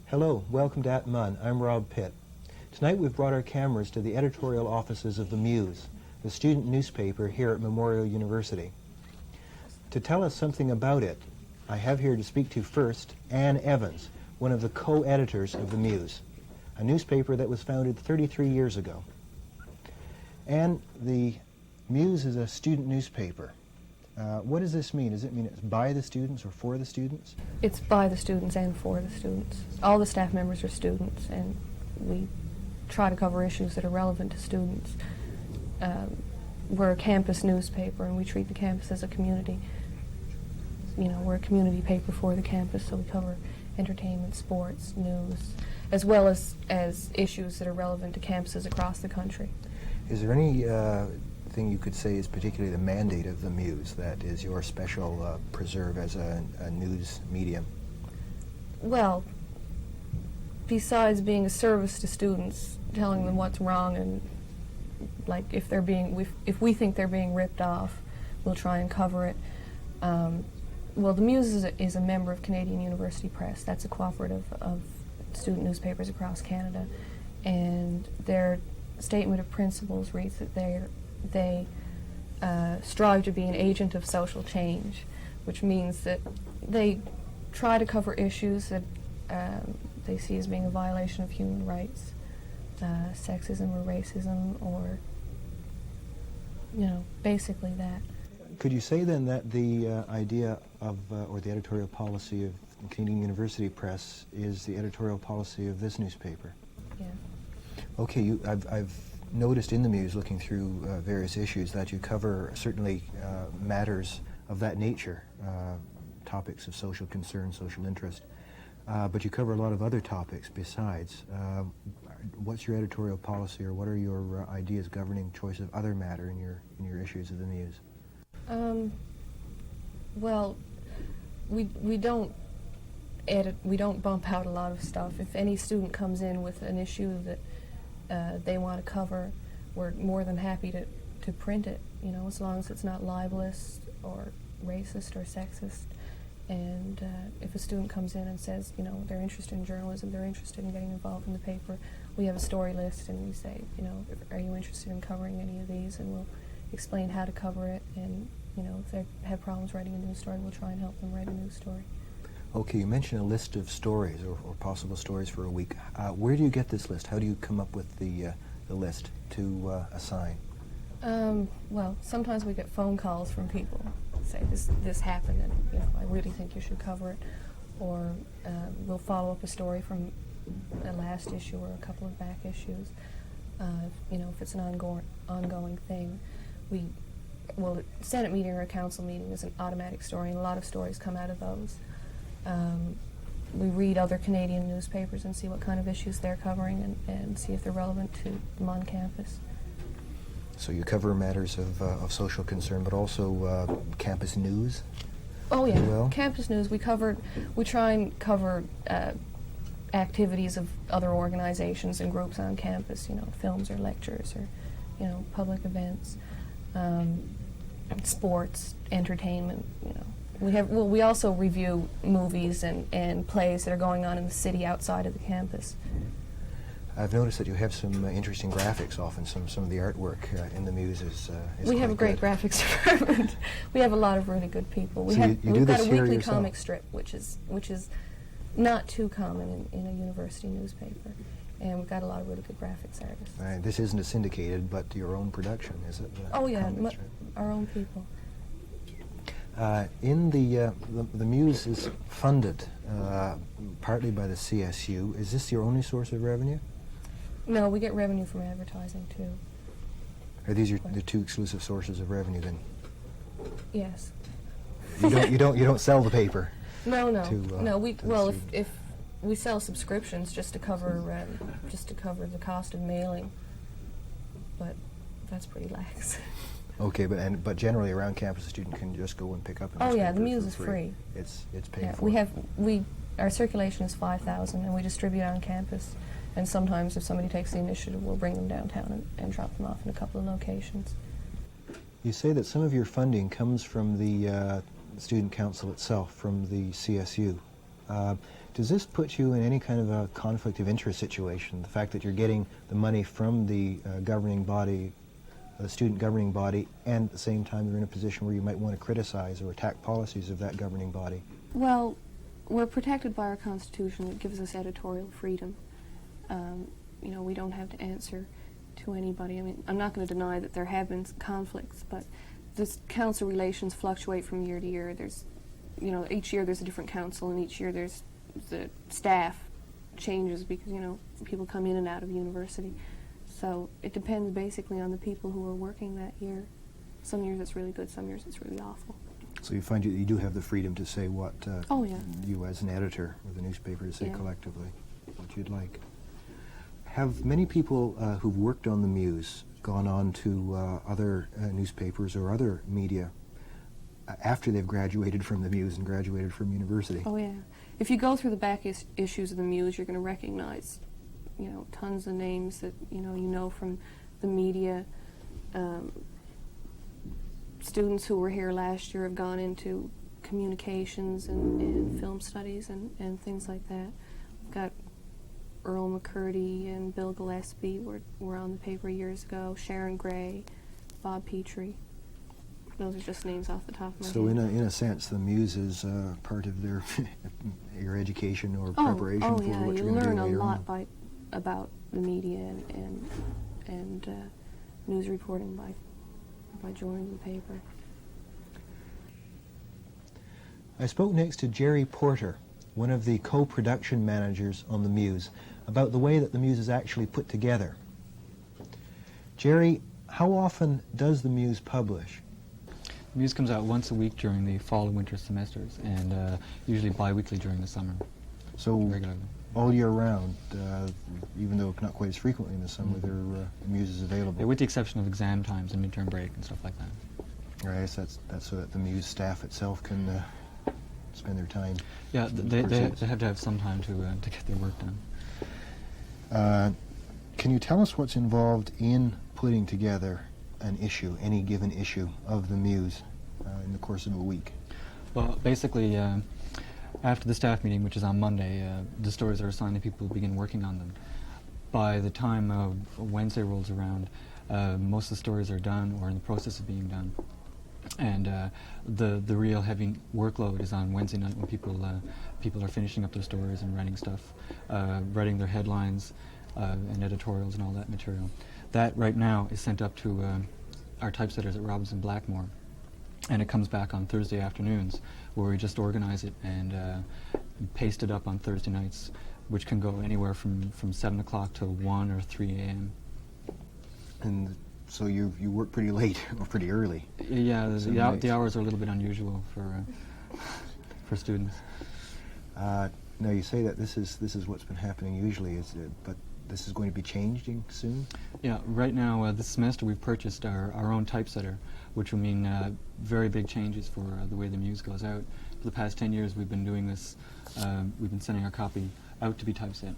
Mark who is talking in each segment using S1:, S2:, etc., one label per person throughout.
S1: Hello, welcome to At Mun. I'm Rob Pitt. Tonight we've brought our cameras to the editorial offices of the Muse, the student newspaper here at Memorial University. To tell us something about it, I have here to speak to first Ann Evans, one of the co-editors of the Muse, a newspaper that was founded 33 years ago. And the Muse is a student newspaper. What does this mean? Does it mean it's by the students or for the students?
S2: It's by the students and for the students. All the staff members are students, and we try to cover issues that are relevant to students. We're a campus newspaper, and we treat the campus as a community. You know, we're a community paper for the campus, so we cover entertainment, sports, news, as well as issues that are relevant to campuses across the country.
S1: Is there any thing you could say is particularly the mandate of the Muse that is your special preserve as a news medium?
S2: Well, besides being a service to students, telling them what's wrong, and like if we think they're being ripped off, we'll try and cover it. Well, the Muse is a member of Canadian University Press. That's a cooperative of student newspapers across Canada, and their statement of principles reads that they strive to be an agent of social change, which means that they try to cover issues that they see as being a violation of human rights, sexism or racism, or, you know, basically that.
S1: Could you say then that the idea of, or the editorial policy of Canadian University Press is the editorial policy of this newspaper?
S2: Yeah.
S1: Okay, I've noticed in the Muse, looking through various issues, that you cover certainly matters of that nature, topics of social concern, social interest, but you cover a lot of other topics besides. What's your editorial policy, or what are your ideas governing choice of other matter in your issues of the Muse?
S2: Well, we don't edit, we don't bump out a lot of stuff. If any student comes in with an issue that they want to cover, we're more than happy to print it, you know, as long as it's not libelous or racist or sexist. And if a student comes in and says, you know, they're interested in journalism, they're interested in getting involved in the paper, we have a story list, and we say, you know, are you interested in covering any of these? And we'll explain how to cover it, and, you know, if they have problems writing a news story, we'll try and help them write a news story.
S1: Okay, you mentioned a list of stories or possible stories for a week. Where do you get this list? How do you come up with the list to assign?
S2: Well, sometimes we get phone calls from people say this happened, and, you know, I really think you should cover it, or we'll follow up a story from a last issue or a couple of back issues. You know, if it's an ongoing thing, well, a Senate meeting or a council meeting is an automatic story, and a lot of stories come out of those. We read other Canadian newspapers and see what kind of issues they're covering, and see if they're relevant to them on campus.
S1: So you cover matters of social concern, but also campus news?
S2: Oh yeah,
S1: well?
S2: Campus news. We try and cover activities of other organizations and groups on campus, you know, films or lectures or, you know, public events, sports, entertainment, you know. We also review movies and plays that are going on in the city outside of the campus.
S1: I've noticed that you have some interesting graphics often. Some of the artwork in the Muse is
S2: we have a great graphics department. We have a lot of really good people. We've got a weekly comic strip, which is not too common in a university newspaper, and we've got a lot of really good graphics artists.
S1: This isn't a syndicated, but your own production, is it?
S2: Oh yeah, our own people.
S1: In the Muse is funded partly by the CSU. Is this your only source of revenue?
S2: No, we get revenue from advertising too.
S1: Are these the two exclusive sources of revenue then?
S2: Yes.
S1: You don't sell the paper.
S2: No. If we sell subscriptions just to cover the cost of mailing, but that's pretty lax.
S1: Okay, but generally around campus, a student can just go and pick up.
S2: Oh yeah, the Muse is free.
S1: It's paid for.
S2: Our circulation is 5,000, and we distribute on campus. And sometimes, if somebody takes the initiative, we'll bring them downtown and drop them off in a couple of locations.
S1: You say that some of your funding comes from the student council itself, from the CSU. Does this put you in any kind of a conflict of interest situation? The fact that you're getting the money from the governing body, the student governing body, and at the same time you're in a position where you might want to criticize or attack policies of that governing body?
S2: Well, we're protected by our Constitution that gives us editorial freedom. You know, we don't have to answer to anybody. I mean, I'm not going to deny that there have been conflicts, but this council relations fluctuate from year to year. There's, you know, each year there's a different council, and each year there's the staff changes because, you know, people come in and out of university. So it depends basically on the people who are working that year. Some years it's really good, some years it's really awful.
S1: So you find you do have the freedom to say what
S2: Oh, yeah.
S1: you as an editor of the newspaper to say
S2: Yeah.
S1: collectively, what you'd like. Have many people who've worked on the Muse gone on to other newspapers or other media after they've graduated from the Muse and graduated from university?
S2: Oh, yeah. If you go through the back issues of the Muse, you're going to recognize, you know, tons of names that, you know from the media. Students who were here last year have gone into communications and film studies and things like that. We've got Earl McCurdy and Bill Gillespie were on the paper years ago. Sharon Gray, Bob Petrie. Those are just names off the top of my head.
S1: So in a sense, the Muse is part of their your education or preparation for
S2: yeah,
S1: what
S2: you
S1: you're going to do
S2: learn a
S1: later
S2: lot
S1: on.
S2: about the media and news reporting by joining the paper.
S1: I spoke next to Jerry Porter, one of the co-production managers on the Muse, about the way that the Muse is actually put together. Jerry, how often does the Muse publish?
S3: The Muse comes out once a week during the fall and winter semesters, and usually bi-weekly during the summer,
S1: So
S3: regularly.
S1: all year round, even though not quite as frequently in the summer, the Muse is available.
S3: Yeah, with the exception of exam times and midterm break and stuff like that.
S1: I guess that's so that the Muse staff itself can spend their time.
S3: Yeah, they have to have some time to get their work done.
S1: Can you tell us what's involved in putting together an issue, any given issue of the Muse in the course of a week?
S3: Well, basically, after the staff meeting, which is on Monday, the stories are assigned to people who begin working on them. By the time Wednesday rolls around, most of the stories are done or in the process of being done. And the real heavy workload is on Wednesday night when people are finishing up their stories and writing stuff, writing their headlines and editorials and all that material. That right now is sent up to our typesetters at Robinson Blackmore, and it comes back on Thursday afternoons, where we just organize it and paste it up on Thursday nights, which can go anywhere from 7 o'clock to 1 or 3 a.m.
S1: And so you work pretty late or pretty early.
S3: Yeah,
S1: Some
S3: the hours are a little bit unusual for students.
S1: Now you say that this is what's been happening usually, but this is going to be changing soon?
S3: Yeah, right now this semester we've purchased our own typesetter, which will mean very big changes for the way the Muse goes out. For the past 10 years we've been doing this, we've been sending our copy out to be typeset.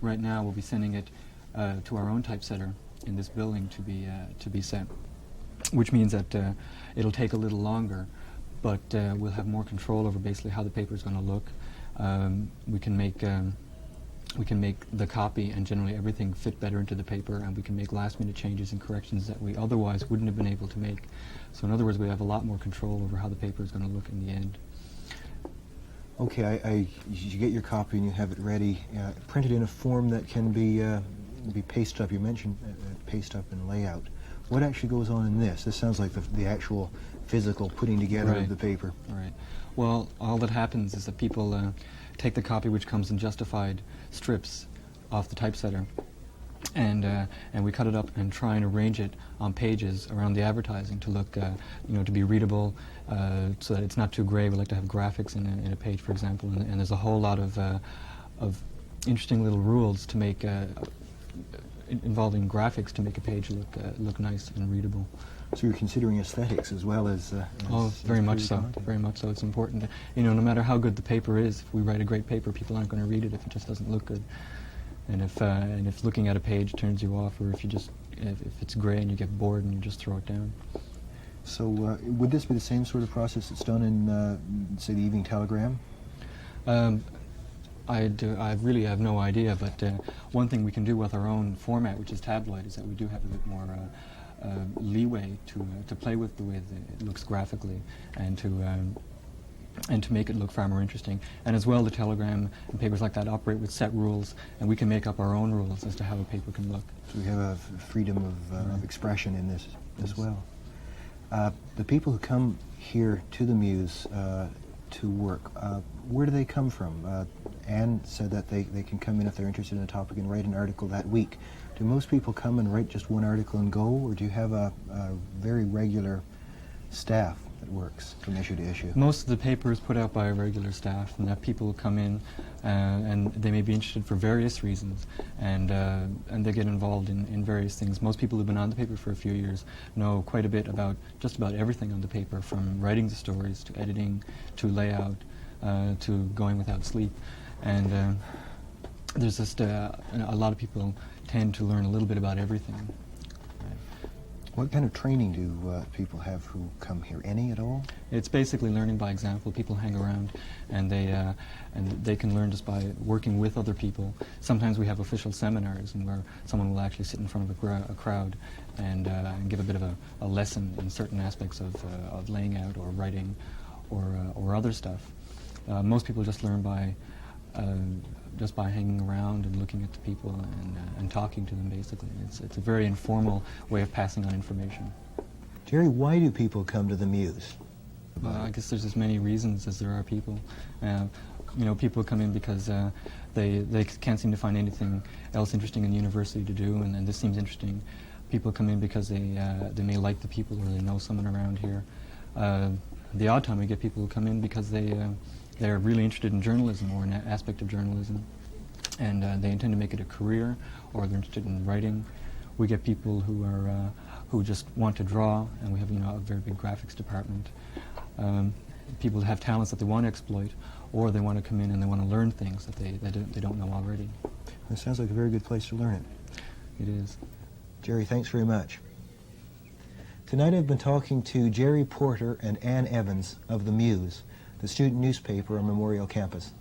S3: Right now we'll be sending it to our own typesetter in this building to be set, which means that it'll take a little longer, but we'll have more control over basically how the paper is going to look. We can make the copy and generally everything fit better into the paper, and we can make last-minute changes and corrections that we otherwise wouldn't have been able to make. So in other words, we have a lot more control over how the paper is going to look in the end.
S1: Okay, you get your copy and you have it ready, printed in a form that can be pasted up. You mentioned paste up and layout. What actually goes on in this? This sounds like the actual physical putting together of the paper.
S3: Right. Well, all that happens is that people take the copy, which comes in justified strips off the typesetter, and we cut it up and try and arrange it on pages around the advertising to look, to be readable, so that it's not too gray. We like to have graphics in a page, for example, and there's a whole lot of interesting little rules to make involving graphics to make a page look nice and readable.
S1: So you're considering aesthetics as well as
S3: very much so.
S1: content.
S3: Very much so. It's important. No matter how good the paper is, if we write a great paper, people aren't going to read it if it just doesn't look good. And if looking at a page turns you off, or if it's gray and you get bored and you just throw it down.
S1: So would this be the same sort of process that's done in, say, the Evening Telegram?
S3: I really have no idea, but one thing we can do with our own format, which is tabloid, is that we do have a bit more leeway to play with the way that it looks graphically, and to make it look far more interesting. And as well, the Telegram and papers like that operate with set rules, and we can make up our own rules as to how a paper can look.
S1: So we have a freedom of expression in this as well. The people who come here to the Muse to work, where do they come from? Anne said that they can come in if they're interested in a topic and write an article that week. Do most people come and write just one article and go, or do you have a very regular staff that works from issue to issue?
S3: Most of the paper is put out by a regular staff, and that people come in and they may be interested for various reasons, and they get involved in various things. Most people who've been on the paper for a few years know quite a bit about just about everything on the paper, from writing the stories to editing to layout to going without sleep. And there's just a lot of people tend to learn a little bit about everything.
S1: What kind of training do people have who come here? Any at all?
S3: It's basically learning by example. People hang around, and they can learn just by working with other people. Sometimes we have official seminars, and where someone will actually sit in front of a crowd and give a bit of a lesson in certain aspects of laying out or writing or other stuff. Most people just learn by hanging around and looking at the people and talking to them, basically. It's a very informal way of passing on information.
S1: Jerry, why do people come to the Muse?
S3: I guess there's as many reasons as there are people. People come in because they can't seem to find anything else interesting in the university to do, and this seems interesting. People come in because they may like the people, or they know someone around here. The odd time we get people who come in because they're really interested in journalism or an aspect of journalism, and they intend to make it a career, or they're interested in writing. We get people who just want to draw, and we have a very big graphics department. People have talents that they want to exploit, or they want to come in and they want to learn things that they don't know already.
S1: It sounds like a very good place to learn it.
S3: It is.
S1: Jerry, thanks very much. Tonight I've been talking to Jerry Porter and Ann Evans of the Muse, the student newspaper on Memorial Campus.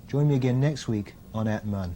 S1: Join me again next week on At Mun.